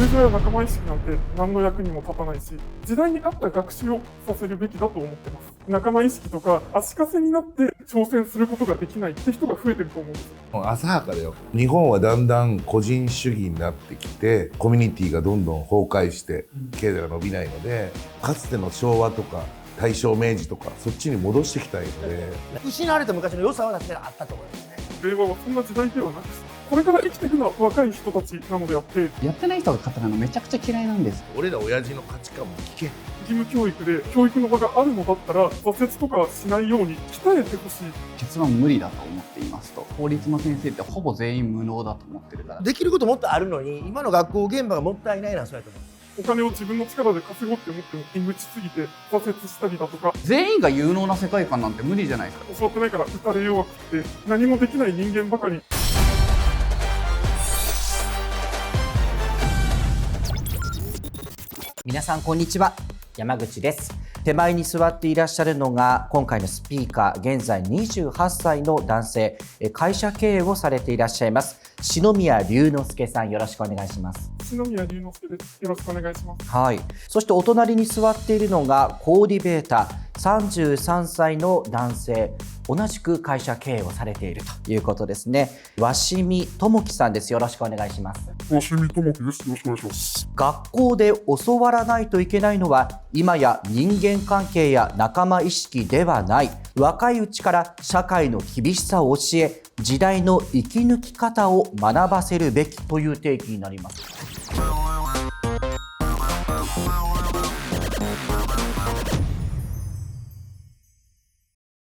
友情や仲間意識なんて何の役にも立たないし、時代に合った学習をさせるべきだと思ってます。仲間意識とか足かせになって挑戦することができないって人が増えてると思うんですよ。浅はかだよ。日本はだんだん個人主義になってきて、コミュニティがどんどん崩壊して経済が伸びないので、かつての昭和とか大正明治とかそっちに戻していきたいので、失われた昔の良さは確かにあったと思いますね。令和はそんな時代ではなく、これから生きていくのは若い人たちなのであって、やってない人が語るのめちゃくちゃ嫌いなんです。俺ら親父の価値観も聞け。義務教育で教育の場があるのだったら挫折とかしないように鍛えてほしい。結論無理だと思っていますと。法律の先生ってほぼ全員無能だと思ってるから。できることもっとあるのに、今の学校現場がもったいないな、そうやと思う。お金を自分の力で稼ごうって思っても見口すぎて挫折したりだとか、全員が有能な世界観なんて無理じゃないですか。教わってないから打たれ弱くて何もできない人間ばかり。皆さんこんにちは、山口です。手前に座っていらっしゃるのが今回のスピーカー、現在28歳の男性、会社経営をされていらっしゃいます篠宮龍之介さん、よろしくお願いします。篠宮龍之介です。よろしくお願いします。はい。そしてお隣に座っているのがコーディベーター、33歳の男性、同じく会社経営をされているということですね。鷲見智樹さんです。よろしくお願いします。鷲見智樹です。よろしくお願いします。学校で教わらないといけないのは今や人間関係や仲間意識ではない。若いうちから社会の厳しさを教え、時代の生き抜き方を学ばせるべきという提起になります。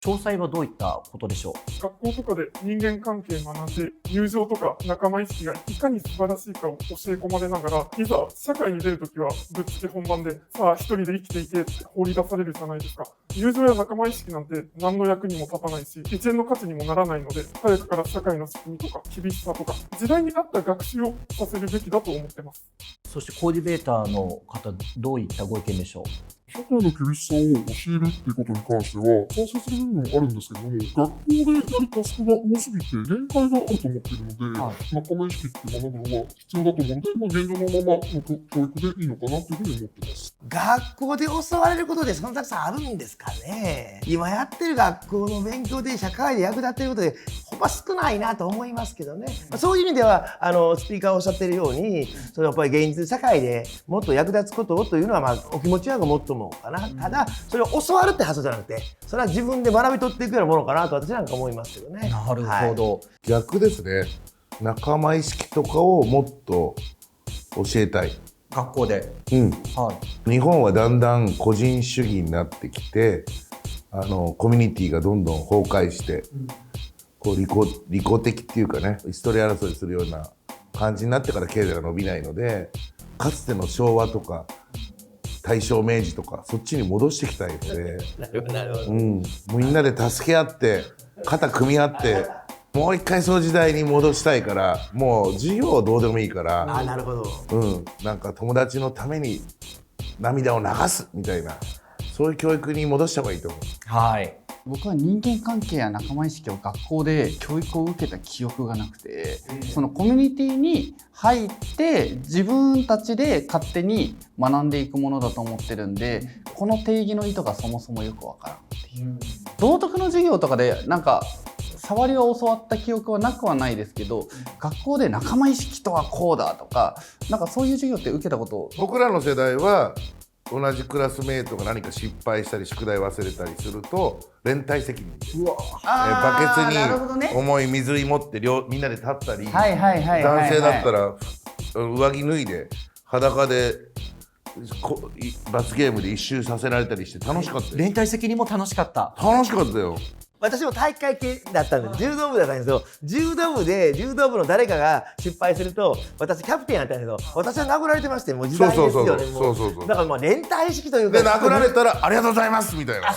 詳細はどういったことでしょう。学校とかで人間関係学んで、友情とか仲間意識がいかに素晴らしいかを教え込まれながら、いざ社会に出るときはぶっつけ本番で、さあ一人で生きていけって放り出されるじゃないですか。友情や仲間意識なんて何の役にも立たないし、1円の価値にもならないので、早くから社会の仕組みとか厳しさとか、時代に合った学習をさせるべきだと思ってます。そしてコーディベーターの方、どういったご意見でしょう。社会の厳しさを教えるっていうことに関しては、賛成する部分もあるんですけども、学校でやるタスクが多すぎて限界があると思っているので、仲間意識って学ぶのは必要だと思うので、現状のままの教育でいいのかなというふうに思ってます。学校で教われることでそんなたくさんあるんですかね。今やってる学校の勉強で社会で役立っていることでほぼ少ないなと思いますけどね。そういう意味ではスピーカーがおっしゃってるように、それやっぱり現実社会でもっと役立つことをというのは、お気持ちはごもっともかな。ただそれを教わるって発想じゃなくて、それは自分で学び取っていくようなものかなと私なんか思いますけどね。なるほど、はい、逆ですね。仲間意識とかをもっと教えたい。学校で、はい、日本はだんだん個人主義になってきて、コミュニティがどんどん崩壊して、こう利己的っていうかね、椅子取り争いするような感じになってから経済が伸びないので、かつての昭和とか大正明治とかそっちに戻していきたいのでみんなで助け合って肩組み合ってもう一回その時代に戻したいから、もう授業はどうでもいいから、なるほど、なんか友達のために涙を流すみたいな、そういう教育に戻した方がいいと思う。はい。僕は人間関係や仲間意識を学校で教育を受けた記憶がなくて、そのコミュニティに入って自分たちで勝手に学んでいくものだと思ってるんで、この定義の意図がそもそもよくわからんっていう。道徳の授業とかでなんか触りを教わった記憶はなくはないですけど、学校で仲間意識とはこうだとか、なんかそういう授業って受けたこと。僕らの世代は同じクラスメートが何か失敗したり宿題忘れたりすると連帯責任でバケツに重い水持ってみんなで立ったり、男性だったら上着脱いで裸で罰ゲームで一周させられたりして楽しかったよ。連帯責任も楽しかった。楽しかったよ。私も体育会系だったんで、柔道部だったんですけど、柔道部の誰かが失敗すると、私キャプテンやったんですけど、私は殴られてまして、もう時代ですよね。だから連帯意識というか。で、殴られたらありがとうございますみたいな。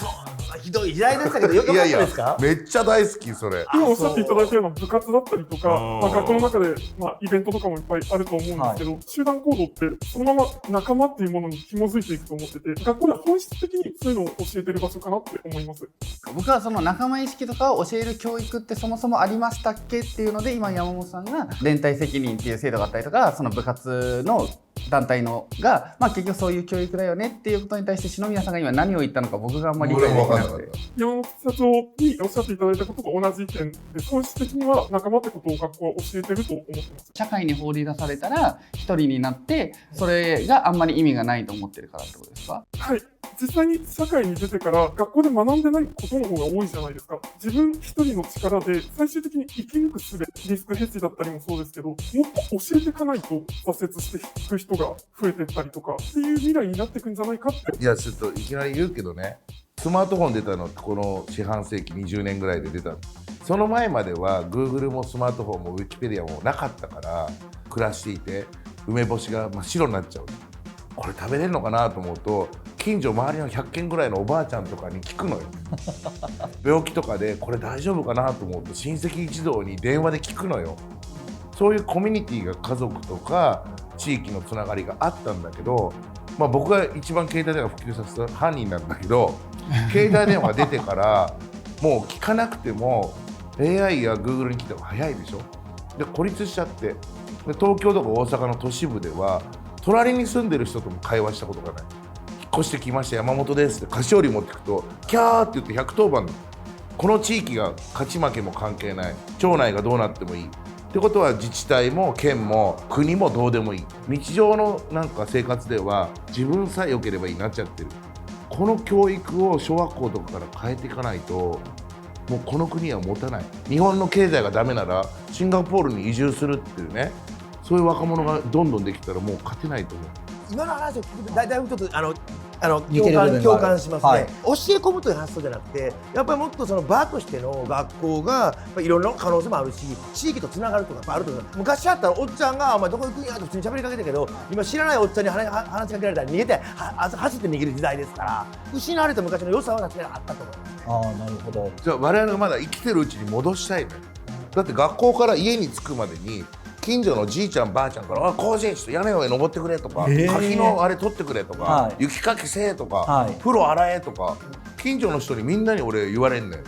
ひどい時代でしたけど、よかったですか？めっちゃ大好きそれ。今おっしゃっていただいたような部活だったりとか、学校の中でイベントとかもいっぱいあると思うんですけど、集団行動ってそのまま仲間っていうものに紐づいていくと思ってて、学校では本質的にそういうのを教えてる場所かなって思います。僕はその仲間意識とかを教える教育ってそもそもありましたっけっていうので、今山本さんが連帯責任っていう制度があったりとか、その部活の団体のが、まあ、結局そういう教育だよねっていうことに対して篠宮さんが今何を言ったのか僕があんまり理解できなくて。山本社長におっしゃっていただいたことと同じ意見で、本質的には仲間ってことを学校は教えてると思ってます。社会に放り出されたら一人になってそれがあんまり意味がないと思ってるからってことですか？はい。実際に社会に出てから学校で学んでないことの方が多いじゃないですか。自分一人の力で最終的に生き抜く術、リスクヘッジだったりもそうですけど、もっと教えていかないと挫折して引く人が増えていったりとかっていう未来になっていくんじゃないかって。いやちょっといきなり言うけどね、スマートフォン出たのってこの四半世紀20年ぐらいで出たの。その前までは Google もスマートフォンも Wikipedia もなかったから暮らしていて、梅干しが真っ白になっちゃう。これ食べれるのかなと思うと、近所周りの100軒ぐらいのおばあちゃんとかに聞くのよ。病気とかでこれ大丈夫かなと思うと親戚一同に電話で聞くのよ。そういうコミュニティが家族とか地域のつながりがあったんだけど、まあ、僕が一番携帯電話普及させた犯人なんだけど携帯電話が出てからもう聞かなくても AI や Google に来た方が早いでしょ。で孤立しちゃって、で東京とか大阪の都市部では隣に住んでる人とも会話したことがない。引っ越してきました山本ですって菓子折り持ってくとキャーって言って110番の、この地域が勝ち負けも関係ない、町内がどうなってもいいってことは自治体も県も国もどうでもいい。日常のなんか生活では自分さえ良ければいいになっちゃってる。この教育を小学校とかから変えていかないともうこの国は持たない。日本の経済がダメならシンガポールに移住するっていうね、そういう若者がどんどんできたらもう勝てないと思う。今の話を聞くとだいぶちょっと似てる部分がある共感しますね、はい教え込むという発想じゃなくて、やっぱりもっとその場としての学校がやっぱりいろんな可能性もあるし、地域とつながるとかやっぱあると思う。昔だったらおっちゃんが「お前どこ行くんや」と普通に喋りかけたけど、今知らないおっちゃんに話しかけられたら逃げて走って逃げる時代ですから、失われた昔の良さは確かにあったと思います。ああなるほど。じゃあ我々がまだ生きてるうちに戻したいのよ。だって学校から家に着くまでに近所のじいちゃんばあちゃんから「甲子園ちょっと屋根の上登ってくれ」とか「柿のあれ取ってくれ」とかはい「雪かきせえ」とかはい「風呂洗え」とか近所の人にみんなに俺言われんねん。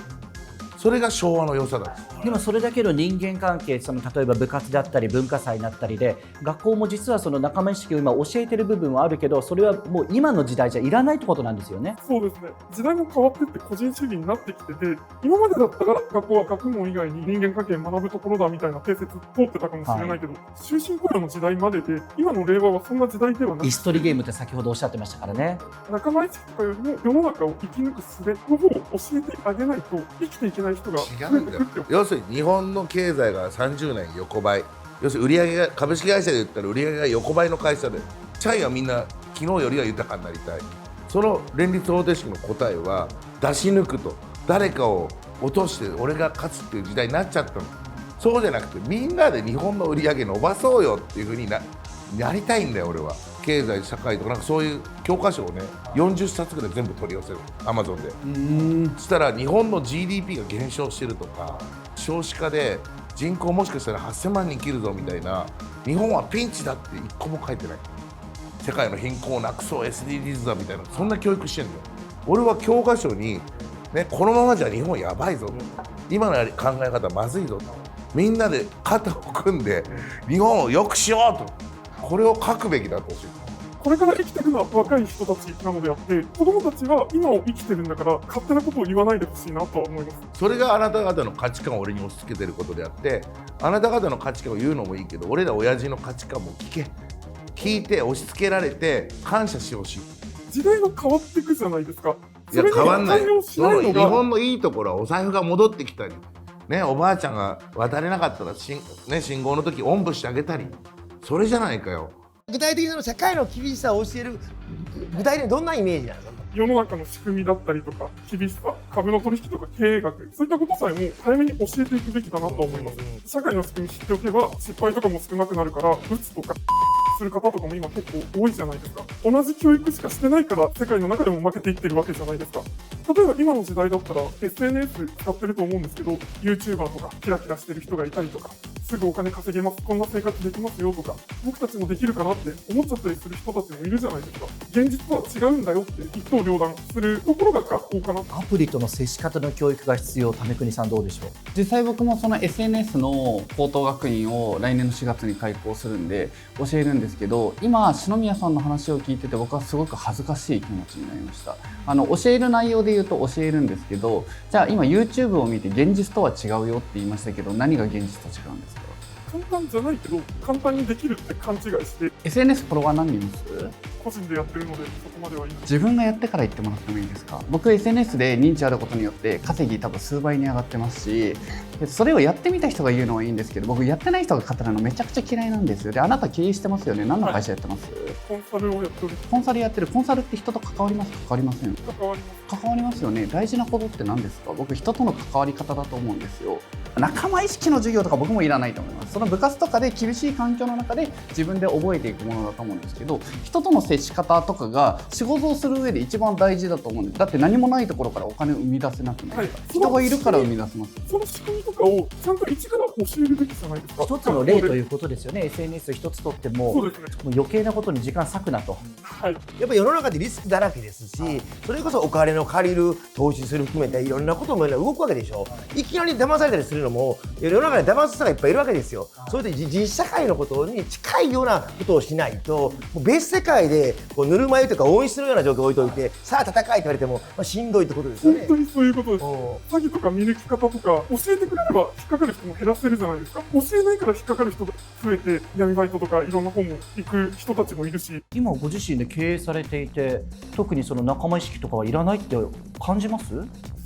それが昭和の良さだ。でもそれだけの人間関係、その例えば部活だったり文化祭になったりで、学校も実はその仲間意識を今教えてる部分はあるけど、それはもう今の時代じゃいらないってことなんですよね。そうですね。時代も変わってって個人主義になってきてて、今までだったら学校は学問以外に人間関係を学ぶところだみたいな定説通ってたかもしれないけど、終身雇用の時代までで、今の令和はそんな時代ではなく椅子取りゲームって先ほどおっしゃってましたからね。仲間意識とかよりも世の中を生き抜く術の方を教えてあげないと生きていけない人が違うんだよ。要するに日本の経済が30年横ばい、要するに売上が株式会社で言ったら売上が横ばいの会社で、社員はみんな昨日よりは豊かになりたい。その連立方程式の答えは出し抜くと、誰かを落として俺が勝つっていう時代になっちゃったの。そうじゃなくてみんなで日本の売り上げ伸ばそうよっていう風にやりたいんだよ俺は。経済社会とかなんかそういう教科書をね40冊ぐらい全部取り寄せる Amazon で。そしたら日本の GDP が減少してるとか、少子化で人口もしかしたら8000万人切るぞみたいな、日本はピンチだって一個も書いてない。世界の貧困をなくそう SDGs だみたいな、そんな教育してんだよ。俺は教科書に、ね、このままじゃ日本やばいぞと、今の考え方まずいぞと、みんなで肩を組んで日本を良くしようと、これを書くべきだと教えて。これから生きてるのは若い人たちなのであって、子供たちは今を生きてるんだから勝手なことを言わないでほしいなとは思います。それがあなた方の価値観を俺に押し付けてることであって、あなた方の価値観を言うのもいいけど、俺ら親父の価値観も聞いて押し付けられて感謝してほしい。時代が変わっていくじゃないですか。いや変わんない。それに対応しないの日が本のいいところはお財布が戻ってきたり、ね、おばあちゃんが渡れなかったら信号の時おんぶしてあげたり、それじゃないかよ。具体的な社会の厳しさを教える、具体的にどんなイメージなの？世の中の仕組みだったりとか厳しさ、株の取引とか経営学、そういったことさえも早めに教えていくべきだなと思います。社会の仕組み知っておけば失敗とかも少なくなるから、ブツとかする方とかも今結構多いじゃないですか。同じ教育しかしてないから世界の中でも負けていってるわけじゃないですか。例えば今の時代だったら SNS 使ってると思うんですけど、 YouTuber とかキラキラしてる人がいたりとか、すぐお金稼げます、こんな生活できますよとか、僕たちもできるかなって思っちゃったりする人たちもいるじゃないですか。現実とは違うんだよって一刀両断するところが学校かな。アプリとの接し方の教育が必要。為国さんどうでしょう？実際僕もその SNS の高等学院を来年の4月に開校するんで教えるんですけど、今篠宮さんの話を聞いてて僕はすごく恥ずかしい気持ちになりました。教える内容で言うと教えるんですけど、じゃあ今 YouTube を見て現実とは違うよって言いましたけど、何が現実と違うんですか？簡単じゃないけど簡単にできるって勘違いして SNS フォロワー何人います？個人でやってるのでそこまではいいです。自分がやってから言ってもらってもいいですか？僕 SNS で認知あることによって稼ぎ多分数倍に上がってますし、それをやってみた人が言うのはいいんですけど、僕やってない人が語るのめちゃくちゃ嫌いなんですよ。で、あなた経営してますよね。何の会社やってます？コンサルをやっておりコンサルやってる。コンサルって人と関わりますか？関わりません。関わります。関わりますよね。大事なことって何ですか？僕人との関わり方だと思うんですよ。仲間意識の授業とか僕もいらないと思います。その部活とかで厳しい環境の中で自分で覚えていくものだと思うんですけど、人との接し方とかが仕事をする上で一番大事だと思うんです。だって何もないところからお金を生み出せなくないですか？人がいるから生み出せます。その仕組みとかをちゃんと一から教えるべきじゃないですか。一つの例ということですよね。SNS 一つとっても、そうですね。もう余計なことに時間割くなと。はい。やっぱ世の中でリスクだらけですし、それこそお金の借りる、投資する含めていろんなことも動くわけでしょ。いきなり騙されたりするのも世の中で騙す人がいっぱいいるわけですよ。それで実社会のことに近いようなことをしないと、もう別世界でこうぬるま湯とか温室のような状況を置いといて、さあ戦いって言われても、しんどいってことですよね。本当にそういうことです。うん詐欺とか見抜き方とか教えてくれれば引っかかる人も減らせるじゃないですか。教えないから引っかかる人が増えて、闇バイトとかいろんな方も行く人たちもいるし、今ご自身で経営されていて、特にその仲間意識とかはいらないって感じます？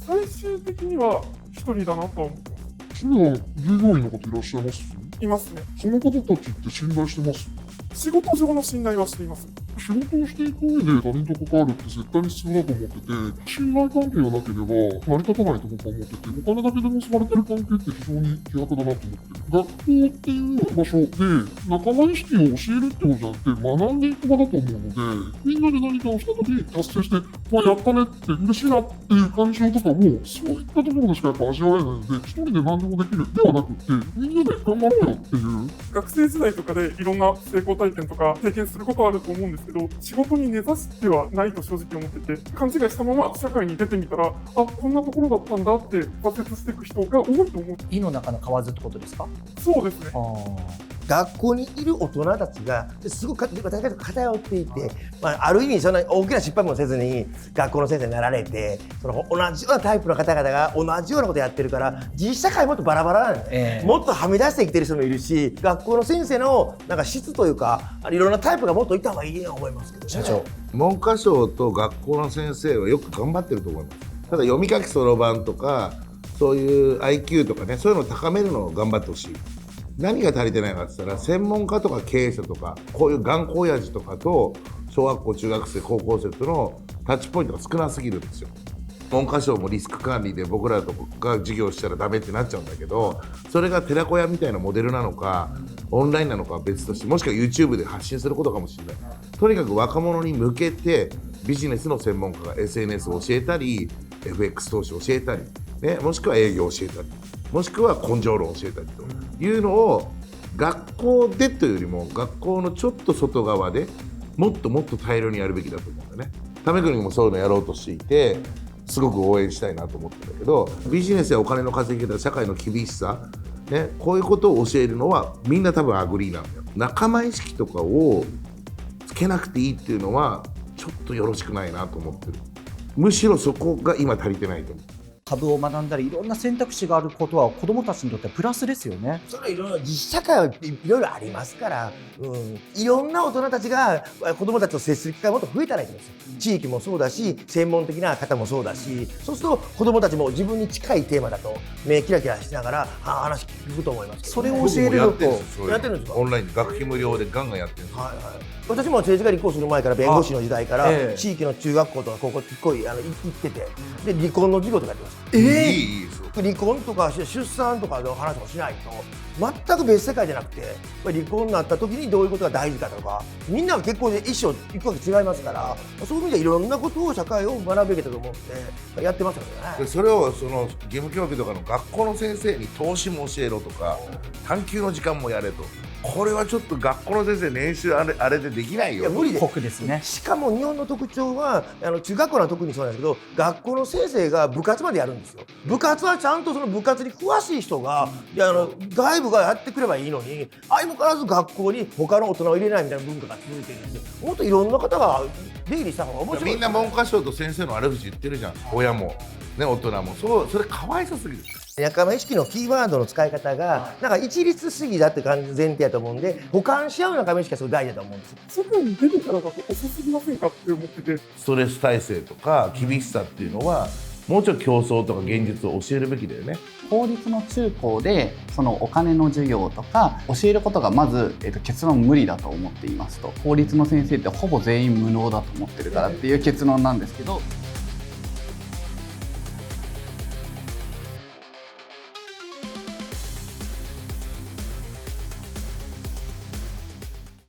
最終的には一人だなとは思ってます。それは従業員の方いらっしゃいます？いますね。その方たちって信頼してます？仕事上の信頼はしています。仕事をしていく上で他人と関わるって絶対に必要だと思ってて、信頼関係がなければ成り立たないと僕は思ってて、お金だけで結ばれてる関係って非常に希薄だなと思ってる。学校っていう場所で仲間意識を教えるってことじゃなくて学んでいく場だと思うので、みんなで何かをした時に達成して、やったねって嬉しいなっていう感情とかもそういったところでしかやっぱ味わえないので、一人で何でもできるではなくて、みんなで頑張ろうよっていう。学生時代とかでいろんな成功体験とか経験することはあると思うんですけど、仕事に根ざしてはないと正直思ってて、勘違いしたまま社会に出てみたら、あ、こんなところだったんだって挫折していく人が多いと思う。井の中の蛙ってことですか？そうですね。学校にいる大人たちがすごく偏っていて、ある意味そんな大きな失敗もせずに学校の先生になられて、その同じようなタイプの方々が同じようなことやってるから、実社会もっとバラバラなんで、もっとはみ出してきてる人もいるし、学校の先生のなんか質というかいろんなタイプがもっといた方がいいと思いますけどね。社長、文科省と学校の先生はよく頑張ってると思います。ただ読み書きそろばんとかそういう IQ とかね、そういうのを高めるのを頑張ってほしい。何が足りてないかって言ったら、専門家とか経営者とかこういう頑固親父とかと小学校中学生高校生とのタッチポイントが少なすぎるんですよ。文科省もリスク管理で僕らとか授業したらダメってなっちゃうんだけど、それが寺子屋みたいなモデルなのかオンラインなのかは別として、もしくは YouTube で発信することかもしれない。とにかく若者に向けてビジネスの専門家が SNS を教えたり FX 投資を教えたり、ね、もしくは営業を教えたり、もしくは根性論を教えたりというのを学校でというよりも学校のちょっと外側でもっともっと大量にやるべきだと思うんだね。為国もそういうのやろうとしていて、すごく応援したいなと思ってるんだけど、ビジネスやお金の稼ぎ方、社会の厳しさ、ね、こういうことを教えるのはみんな多分アグリーなんだよ。仲間意識とかをつけなくていいっていうのはちょっとよろしくないなと思ってる。むしろそこが今足りてないと思う。株を学んだりいろんな選択肢があることは子どもたちにとってプラスですよね。それいろいろ実社会はいろいろありますから、いろんな大人たちが子どもたちと接する機会がもっと増えたらいいんですよ。地域もそうだし、専門的な方もそうだし、そうすると子どもたちも自分に近いテーマだと目キラキラしながら話聞くと思いますけどね。それを教えるのとやってるんですか？オンラインで学費無料でガンガンやってるんですよ。はいはい、私も政治家立候補する前から弁護士の時代から地域の中学校とか高校行ってて、で離婚の授業とかやってました。いいそう離婚とか出産とかの話もしないと全く別世界じゃなくて、離婚になった時にどういうことが大事かとか、みんなが結婚で一生行くわけ違いますから、そういう意味でいろんなことを社会を学べると思ってやってますよね。でそれをその義務教育とかの学校の先生に投資も教えろとか探究の時間もやれと、これはちょっと学校の先生年収あれでできないよ。いや無理で酷ですね。しかも日本の特徴は中学校は特にそうなんですけど、学校の先生が部活までやるんですよ。部活はちゃんとその部活に詳しい人が外部がやってくればいいのに、相も変わらず学校に他の大人を入れないみたいな文化が続いてるんで、もっといろんな方が出入りした方が面白い。みんな文科省と先生の悪口言ってるじゃん、親も、ね、大人も。それかわいそすぎる。仲間意識のキーワードの使い方がなんか一律主義だって感じ前提だと思うんで、補完し合う仲間意識がすごい大事だと思うんですよ。社会に出てからだと遅すぎませんかって思ってて、ストレス耐性とか厳しさっていうのはもうちょっと競争とか現実を教えるべきだよね。公立の中高でそのお金の授業とか教えることがまず、結論無理だと思っていますと。公立の先生ってほぼ全員無能だと思ってるからっていう結論なんですけど、